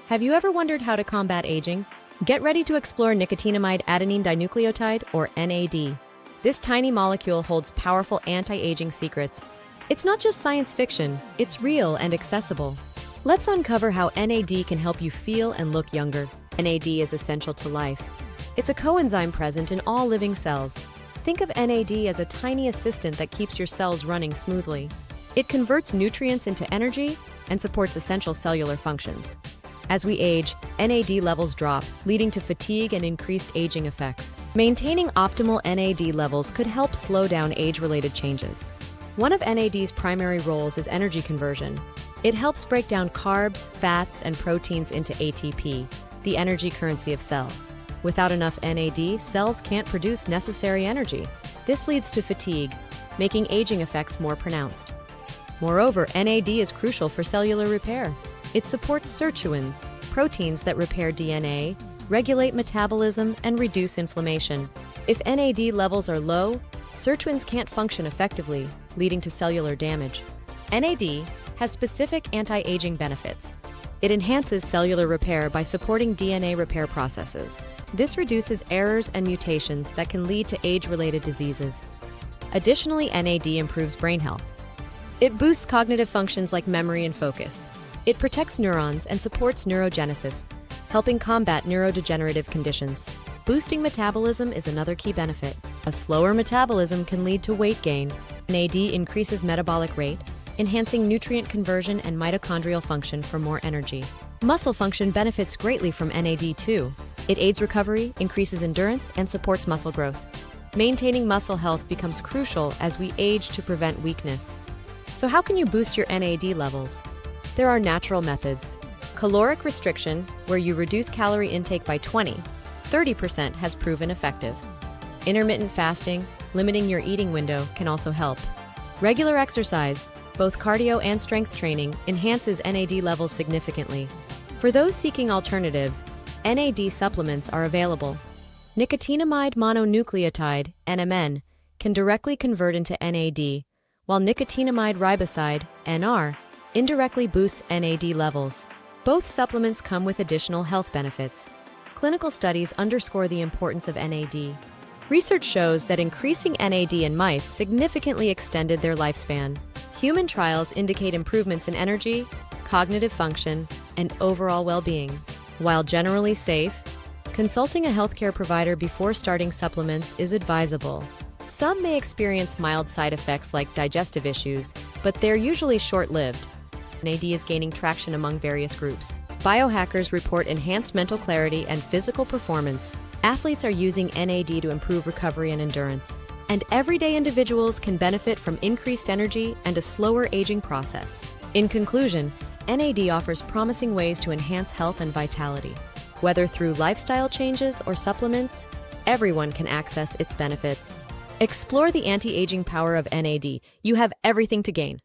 Have you ever wondered how to combat aging? Get ready to explore Nicotinamide Adenine Dinucleotide, or NAD. This tiny molecule holds powerful anti-aging secrets. It's not just science fiction, it's real and accessible. Let's uncover how NAD can help you feel and look younger. NAD is essential to life. It's a coenzyme present in all living cells. Think of NAD as a tiny assistant that keeps your cells running smoothly. It converts nutrients into energy and supports essential cellular functions. As we age, NAD levels drop, leading to fatigue and increased aging effects. Maintaining optimal NAD levels could help slow down age-related changes. One of NAD's primary roles is energy conversion. It helps break down carbs, fats, and proteins into ATP, the energy currency of cells. Without enough NAD, cells can't produce necessary energy. This leads to fatigue, making aging effects more pronounced. Moreover, NAD is crucial for cellular repair. It supports sirtuins, proteins that repair DNA, regulate metabolism, and reduce inflammation. If NAD levels are low, sirtuins can't function effectively, leading to cellular damage. NAD has specific anti-aging benefits. It enhances cellular repair by supporting DNA repair processes. This reduces errors and mutations that can lead to age-related diseases. Additionally, NAD improves brain health. It boosts cognitive functions like memory and focus. It protects neurons and supports neurogenesis, helping combat neurodegenerative conditions. Boosting metabolism is another key benefit. A slower metabolism can lead to weight gain. NAD increases metabolic rate, enhancing nutrient conversion and mitochondrial function for more energy. Muscle function benefits greatly from NAD too. It aids recovery, increases endurance, and supports muscle growth. Maintaining muscle health becomes crucial as we age to prevent weakness. So how can you boost your NAD levels? There are natural methods. Caloric restriction, where you reduce calorie intake by 20–30%, has proven effective. Intermittent fasting, limiting your eating window, can also help. Regular exercise, both cardio and strength training, enhances NAD levels significantly. For those seeking alternatives, NAD supplements are available. Nicotinamide mononucleotide, NMN, can directly convert into NAD, while nicotinamide riboside, NR, indirectly boosts NAD levels. Both supplements come with additional health benefits. Clinical studies underscore the importance of NAD. Research shows that increasing NAD in mice significantly extended their lifespan. Human trials indicate improvements in energy, cognitive function, and overall well-being. While generally safe, consulting a healthcare provider before starting supplements is advisable. Some may experience mild side effects like digestive issues, but they're usually short-lived. NAD is gaining traction among various groups. Biohackers report enhanced mental clarity and physical performance. Athletes are using NAD to improve recovery and endurance. And everyday individuals can benefit from increased energy and a slower aging process. In conclusion, NAD offers promising ways to enhance health and vitality. Whether through lifestyle changes or supplements, everyone can access its benefits. Explore the anti-aging power of NAD. You have everything to gain.